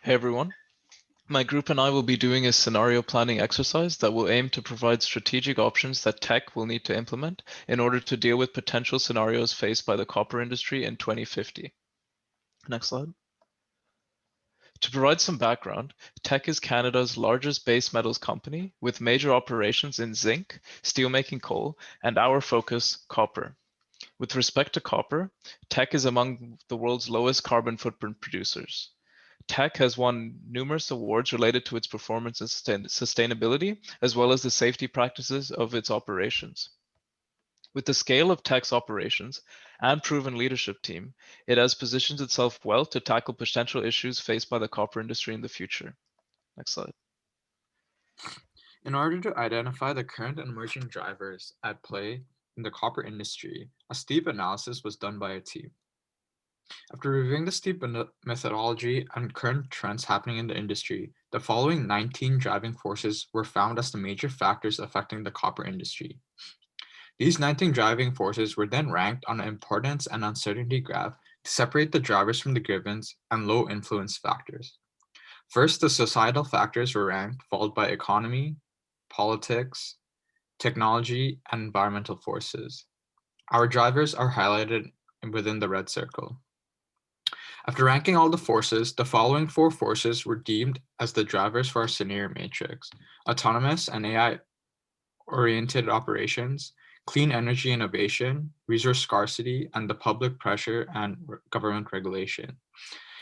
Hey everyone, my group and I will be doing a scenario planning exercise that will aim to provide strategic options that Teck will need to implement in order to deal with potential scenarios faced by the copper industry in 2050. Next slide. To provide some background, Teck is Canada's largest base metals company with major operations in zinc, steelmaking coal, and our focus, copper. With respect to copper, Teck is among the world's lowest carbon footprint producers. Teck has won numerous awards related to its performance and sustainability, as well as the safety practices of its operations. With the scale of Teck's operations and proven leadership team, it has positioned itself well to tackle potential issues faced by the copper industry in the future. Next slide. In order to identify the current and emerging drivers at play in the copper industry, a steep analysis was done by a team. After reviewing the steep methodology and current trends happening in the industry, the following 19 driving forces were found as the major factors affecting the copper industry. These 19 driving forces were then ranked on an importance and uncertainty graph to separate the drivers from the givens and low influence factors. First, the societal factors were ranked, followed by economy, politics, technology, and environmental forces. Our drivers are highlighted within the red circle. After ranking all the forces, the following four forces were deemed as the drivers for our scenario matrix: autonomous and AI-oriented operations, clean energy innovation, resource scarcity, and the public pressure and government regulation.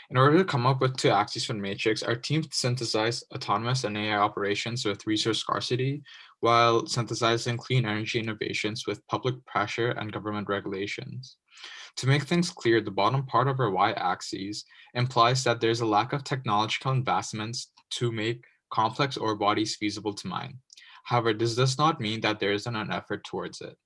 In order to come up with two axes for the matrix, our team synthesized autonomous and AI operations with resource scarcity, while synthesizing clean energy innovations with public pressure and government regulations. To make things clear, the bottom part of our y-axis implies that there's a lack of technological investments to make complex ore bodies feasible to mine. However, this does not mean that there isn't an effort towards it.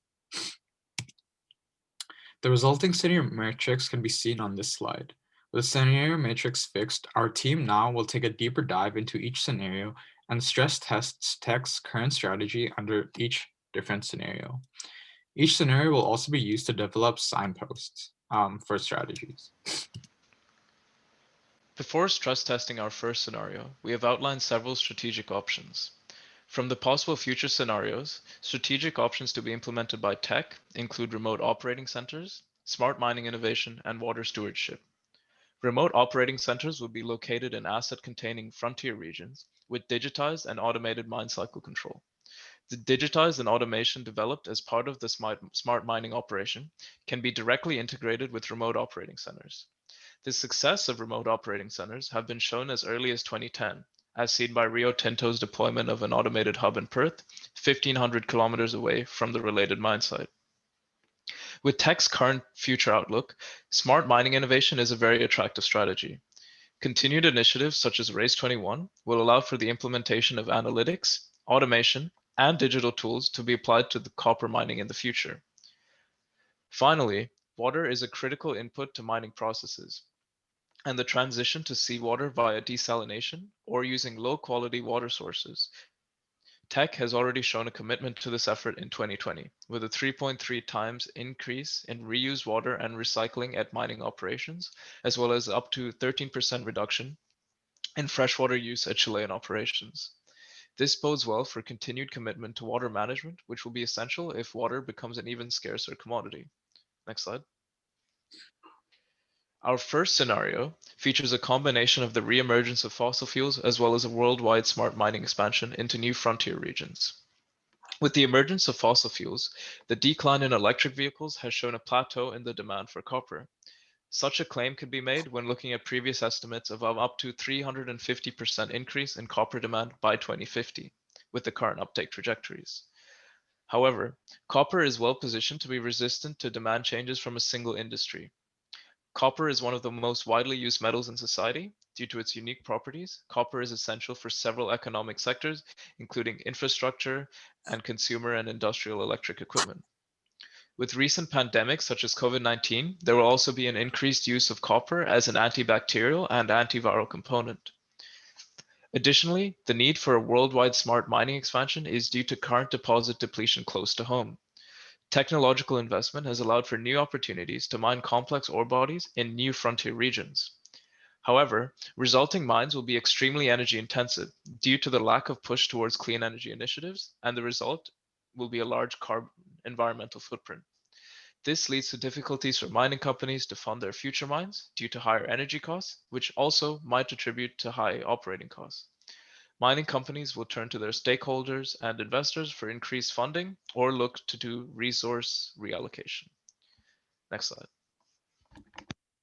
The resulting scenario matrix can be seen on this slide. With the scenario matrix fixed, our team now will take a deeper dive into each scenario and stress tests Teck's current strategy under each different scenario. Each scenario will also be used to develop signposts for strategies. Before stress testing our first scenario, we have outlined several strategic options. From the possible future scenarios, strategic options to be implemented by Teck include remote operating centers, smart mining innovation, and water stewardship. Remote operating centers will be located in asset-containing frontier regions with digitized and automated mine cycle control. The digitized and automation developed as part of the smart mining operation can be directly integrated with remote operating centers. The success of remote operating centers have been shown as early as 2010, as seen by Rio Tinto's deployment of an automated hub in Perth, 1,500 kilometers away from the related mine site. With Teck's current future outlook, smart mining innovation is a very attractive strategy. Continued initiatives such as Race 21 will allow for the implementation of analytics, automation, and digital tools to be applied to the copper mining in the future. Finally, water is a critical input to mining processes, and the transition to seawater via desalination or using low-quality water sources. Teck has already shown a commitment to this effort in 2020, with a 3.3 times increase in reused water and recycling at mining operations, as well as up to 13% reduction in freshwater use at Chilean operations. This bodes well for continued commitment to water management, which will be essential if water becomes an even scarcer commodity. Next slide. Our first scenario features a combination of the re-emergence of fossil fuels as well as a worldwide smart mining expansion into new frontier regions. With the emergence of fossil fuels, the decline in electric vehicles has shown a plateau in the demand for copper. Such a claim could be made when looking at previous estimates of up to 350% increase in copper demand by 2050, with the current uptake trajectories. However, copper is well positioned to be resistant to demand changes from a single industry. Copper is one of the most widely used metals in society. Due to its unique properties, copper is essential for several economic sectors, including infrastructure and consumer and industrial electric equipment. With recent pandemics such as COVID-19, there will also be an increased use of copper as an antibacterial and antiviral component. Additionally, the need for a worldwide smart mining expansion is due to current deposit depletion close to home. Technological investment has allowed for new opportunities to mine complex ore bodies in new frontier regions. However, resulting mines will be extremely energy intensive due to the lack of push towards clean energy initiatives, and the result will be a large carbon environmental footprint. This leads to difficulties for mining companies to fund their future mines due to higher energy costs, which also might attribute to high operating costs. Mining companies will turn to their stakeholders and investors for increased funding or look to do resource reallocation. Next slide.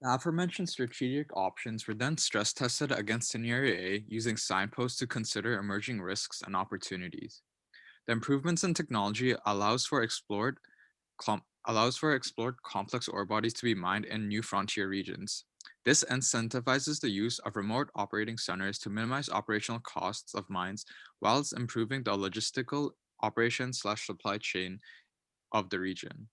The aforementioned strategic options were then stress tested against scenario A using signposts to consider emerging risks and opportunities. The improvements in technology allows for explored complex ore bodies to be mined in new frontier regions. This incentivizes the use of remote operating centers to minimize operational costs of mines whilst improving the logistical operation/supply chain of the region.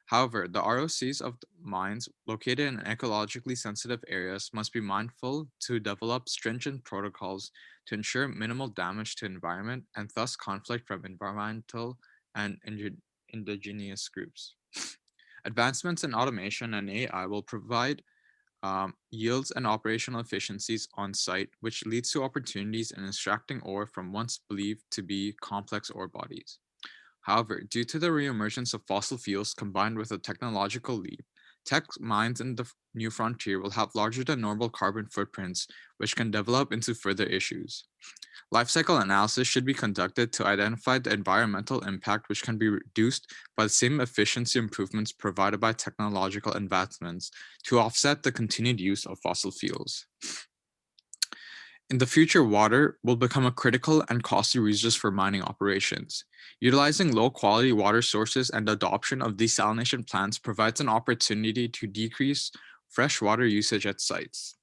However, the ROCs of the mines located in ecologically sensitive areas must be mindful to develop stringent protocols to ensure minimal damage to environment and thus conflict from environmental and indigenous groups. Advancements in automation and AI will provide yields and operational efficiencies on site, which leads to opportunities in extracting ore from once believed to be complex ore bodies. However, due to the reemergence of fossil fuels combined with a technological leap, Teck mines in the new frontier will have larger than normal carbon footprints, which can develop into further issues. Life cycle analysis should be conducted to identify the environmental impact which can be reduced by the same efficiency improvements provided by technological advancements to offset the continued use of fossil fuels. In the future, water will become a critical and costly resource for mining operations. Utilizing low-quality water sources and the adoption of desalination plants provides an opportunity to decrease freshwater usage at sites.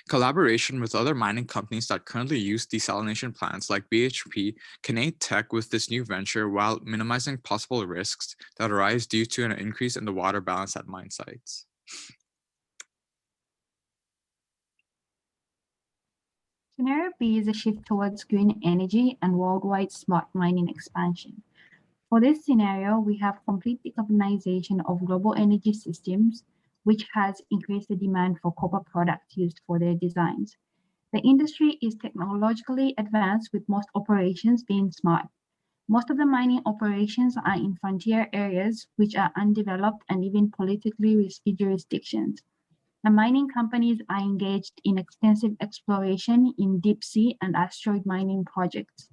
Collaboration with other mining companies that currently use desalination plants like BHP can aid Teck with this new venture while minimizing possible risks that arise due to an increase in the water balance at mine sites. Scenario B is a shift towards green energy and worldwide smart mining expansion. For this scenario, we have complete decarbonization of global energy systems, which has increased the demand for copper products used for their designs. The industry is technologically advanced with most operations being smart. Most of the mining operations are in frontier areas, which are undeveloped and even politically risky jurisdictions. The mining companies are engaged in extensive exploration in deep sea and asteroid mining projects.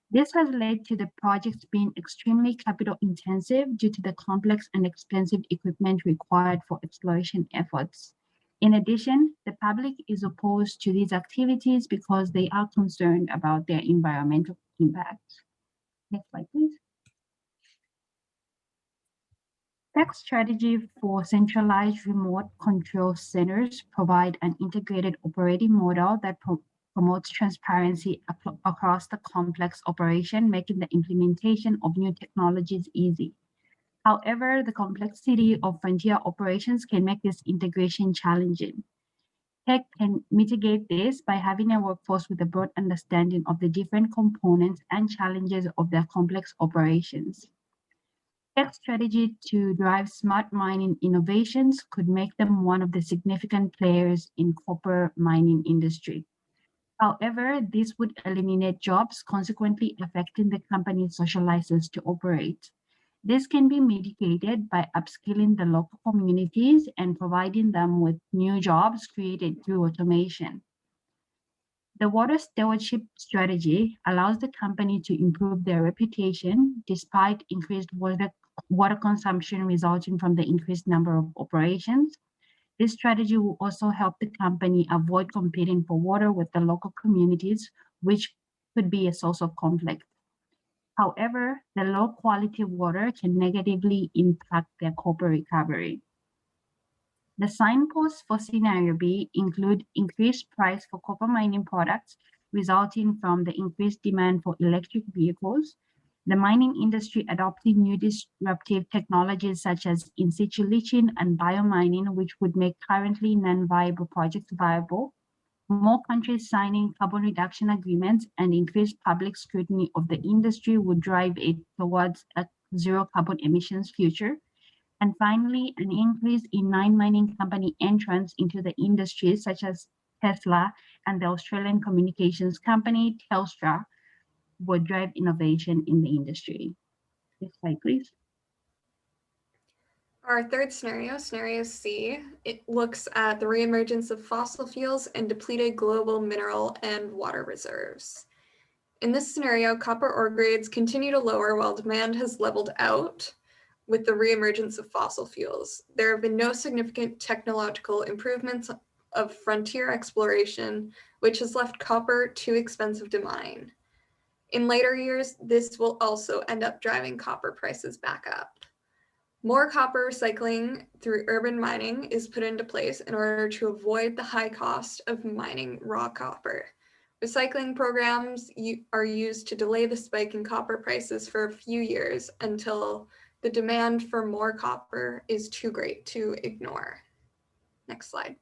This has led to the projects being extremely capital intensive due to the complex and expensive equipment required for exploration efforts. In addition, the public is opposed to these activities because they are concerned about their environmental impact. Next slide, please. Teck's strategy for centralized remote control centers provide an integrated operating model that promotes transparency across the complex operation, making the implementation of new technologies easy. However, the complexity of frontier operations can make this integration challenging. Teck can mitigate this by having a workforce with a broad understanding of the different components and challenges of their complex operations. Teck's strategy to drive smart mining innovations could make them one of the significant players in copper mining industry. However, this would eliminate jobs, consequently affecting the company's social license to operate. This can be mitigated by upskilling the local communities and providing them with new jobs created through automation. The water stewardship strategy allows the company to improve their reputation despite increased water consumption resulting from the increased number of operations. This strategy will also help the company avoid competing for water with the local communities, which could be a source of conflict. However, the low quality water can negatively impact their copper recovery. The signposts for scenario B include increased price for copper mining products resulting from the increased demand for electric vehicles, the mining industry adopting new disruptive technologies such as in situ leaching and biomining, which would make currently non-viable projects viable, more countries signing carbon reduction agreements, and increased public scrutiny of the industry would drive it towards a zero carbon emissions future. And finally, an increase in mining company entrance into the industry, such as Tesla, and the Australian communications company Telstra would drive innovation in the industry. Next slide, please. Our third scenario, scenario C, it looks at the reemergence of fossil fuels and depleted global mineral and water reserves. In this scenario, copper ore grades continue to lower while demand has leveled out with the reemergence of fossil fuels. There have been no significant technological improvements of frontier exploration, which has left copper too expensive to mine. In later years, this will also end up driving copper prices back up. More copper recycling through urban mining is put into place in order to avoid the high cost of mining raw copper. Recycling programs are used to delay the spike in copper prices for a few years until the demand for more copper is too great to ignore. Next slide.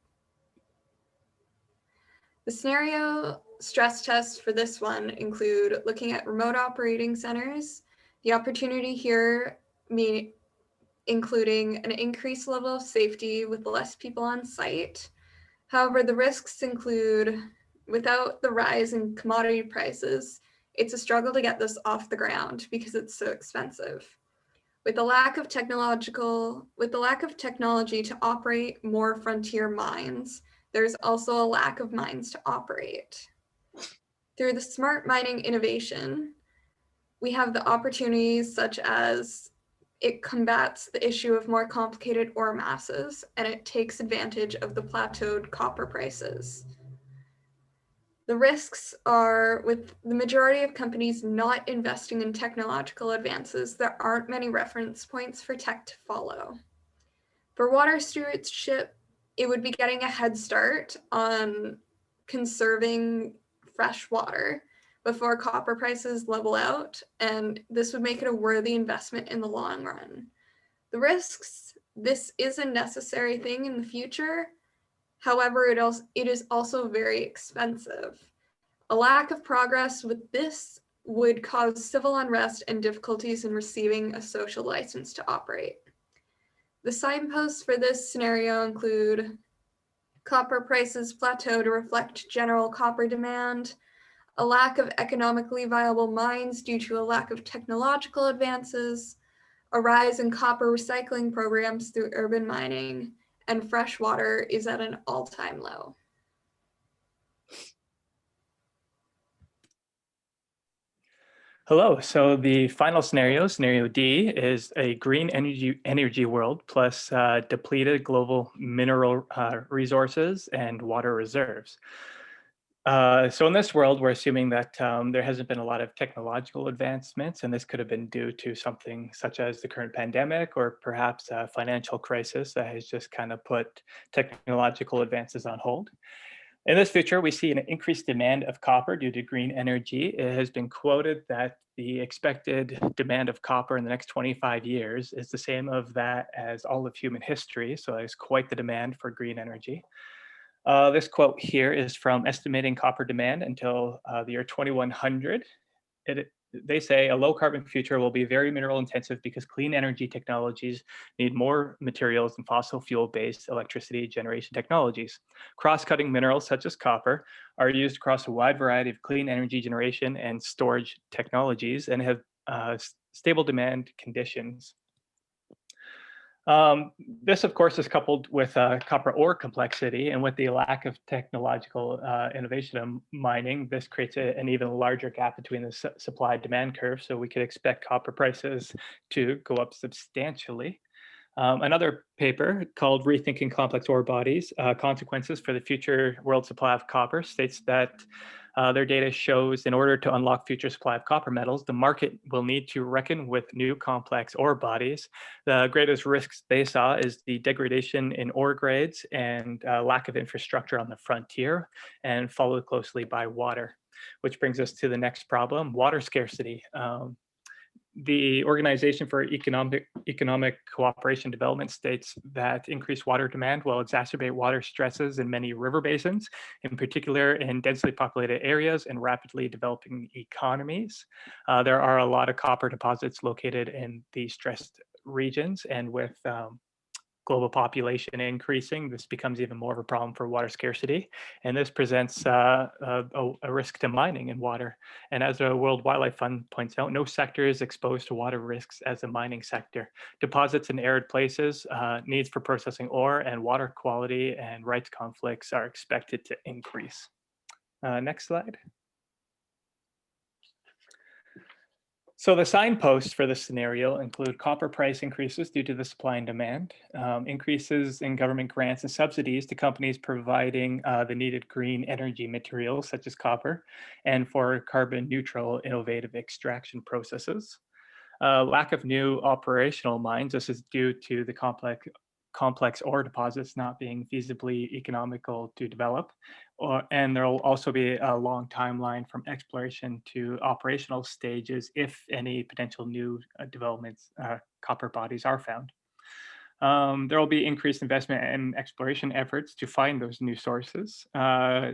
The scenario stress tests for this one include looking at remote operating centers. The opportunity here including an increased level of safety with less people on site. However, the risks include, without the rise in commodity prices, it's a struggle to get this off the ground because it's so expensive. With the lack of technology to operate more frontier mines, there's also a lack of mines to operate. Through the smart mining innovation, we have the opportunities such as it combats the issue of more complicated ore masses, and it takes advantage of the plateaued copper prices. The risks are, with the majority of companies not investing in technological advances, there aren't many reference points for tech to follow. For water stewardship, it would be getting a head start on conserving fresh water before copper prices level out, and this would make it a worthy investment in the long run. The risks, this is a necessary thing in the future. However, it is also very expensive. A lack of progress with this would cause civil unrest and difficulties in receiving a social license to operate. The signposts for this scenario include copper prices plateau to reflect general copper demand, a lack of economically viable mines due to a lack of technological advances, a rise in copper recycling programs through urban mining, and fresh water is at an all-time low. Hello, so the final scenario, scenario D, is a green energy world plus depleted global mineral resources and water reserves. So in this world, we're assuming that there hasn't been a lot of technological advancements, and this could have been due to something such as the current pandemic or perhaps a financial crisis that has just kind of put technological advances on hold. In this future, we see an increased demand of copper due to green energy. It has been quoted that the expected demand of copper in the next 25 years is the same of that as all of human history. So there's quite the demand for green energy. This quote here is from Estimating Copper Demand Until the Year 2100. They say a low carbon future will be very mineral intensive because clean energy technologies need more materials than fossil fuel based electricity generation technologies. Cross-cutting minerals such as copper are used across a wide variety of clean energy generation and storage technologies and have stable demand conditions. This, of course, is coupled with copper ore complexity, and with the lack of technological innovation in mining, this creates an even larger gap between the supply-demand curve, so we could expect copper prices to go up substantially. Another paper called Rethinking Complex Ore Bodies, Consequences for the Future World Supply of Copper states that their data shows in order to unlock future supply of copper metals, the market will need to reckon with new complex ore bodies. The greatest risks they saw is the degradation in ore grades and lack of infrastructure on the frontier, and followed closely by water, which brings us to the next problem, water scarcity. The Organization for Economic Cooperation Development states that increased water demand will exacerbate water stresses in many river basins, in particular in densely populated areas and rapidly developing economies. There are a lot of copper deposits located in the stressed regions, and with global population increasing, this becomes even more of a problem for water scarcity. And this presents a risk to mining in water. And as the World Wildlife Fund points out, no sector is exposed to water risks as the mining sector. Deposits in arid places, needs for processing ore, and water quality and rights conflicts are expected to increase. Next slide. So the signposts for this scenario include copper price increases due to the supply and demand, increases in government grants and subsidies to companies providing the needed green energy materials such as copper, and for carbon neutral innovative extraction processes. Lack of new operational mines. This is due to the complex ore deposits not being feasibly economical to develop. And there will also be a long timeline from exploration to operational stages if any potential new developments, copper bodies are found. There will be increased investment in exploration efforts to find those new sources.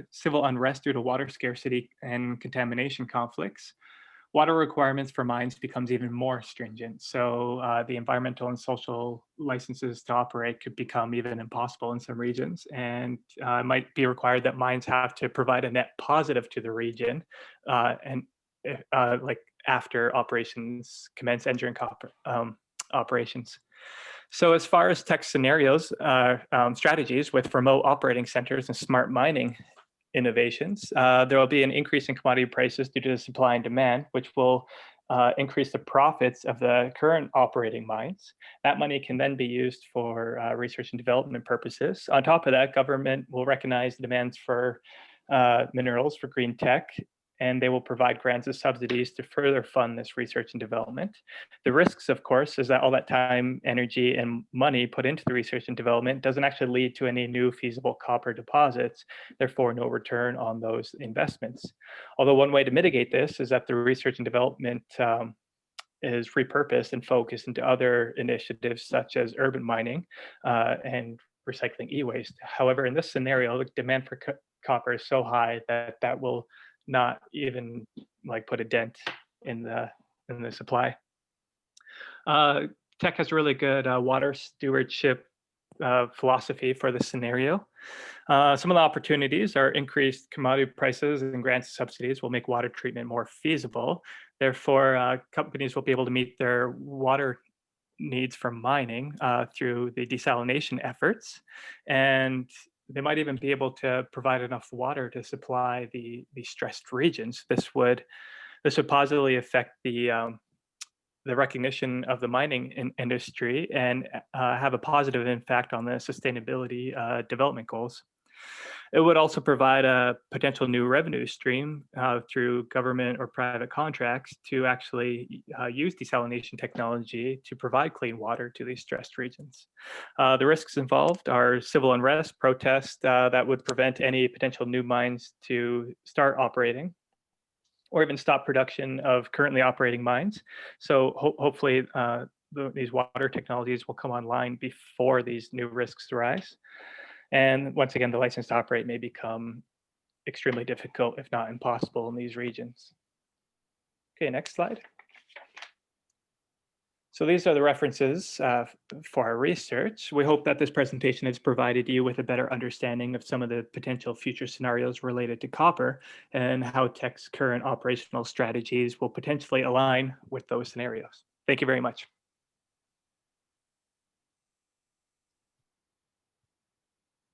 Civil unrest due to water scarcity and contamination conflicts. Water requirements for mines becomes even more stringent. So the environmental and social licenses to operate could become even impossible in some regions. And it might be required that mines have to provide a net positive to the region and like after operations commence and during operations. So as far as Teck scenarios, strategies with remote operating centers and smart mining innovations, there will be an increase in commodity prices due to the supply and demand, which will increase the profits of the current operating mines. That money can then be used for research and development purposes. On top of that, government will recognize the demands for minerals for green tech, and they will provide grants and subsidies to further fund this research and development. The risks, of course, is that all that time, energy, and money put into the research and development doesn't actually lead to any new feasible copper deposits, therefore no return on those investments. Although one way to mitigate this is that the research and development is repurposed and focused into other initiatives such as urban mining and recycling e-waste. However, in this scenario, the demand for copper is so high that that will not even like put a dent in the supply. Teck has really good water stewardship philosophy for this scenario. Some of the opportunities are increased commodity prices and grants and subsidies will make water treatment more feasible. Therefore, companies will be able to meet their water needs from mining through the desalination efforts, and they might even be able to provide enough water to supply the stressed regions. This would positively affect the recognition of the mining industry and have a positive impact on the sustainability development goals. It would also provide a potential new revenue stream through government or private contracts to actually use desalination technology to provide clean water to these stressed regions. The risks involved are civil unrest, protests that would prevent any potential new mines to start operating, or even stop production of currently operating mines. So hopefully these water technologies will come online before these new risks arise. And once again, the license to operate may become extremely difficult, if not impossible, in these regions. Okay, next slide. So these are the references for our research. We hope that this presentation has provided you with a better understanding of some of the potential future scenarios related to copper and how Teck's current operational strategies will potentially align with those scenarios. Thank you very much.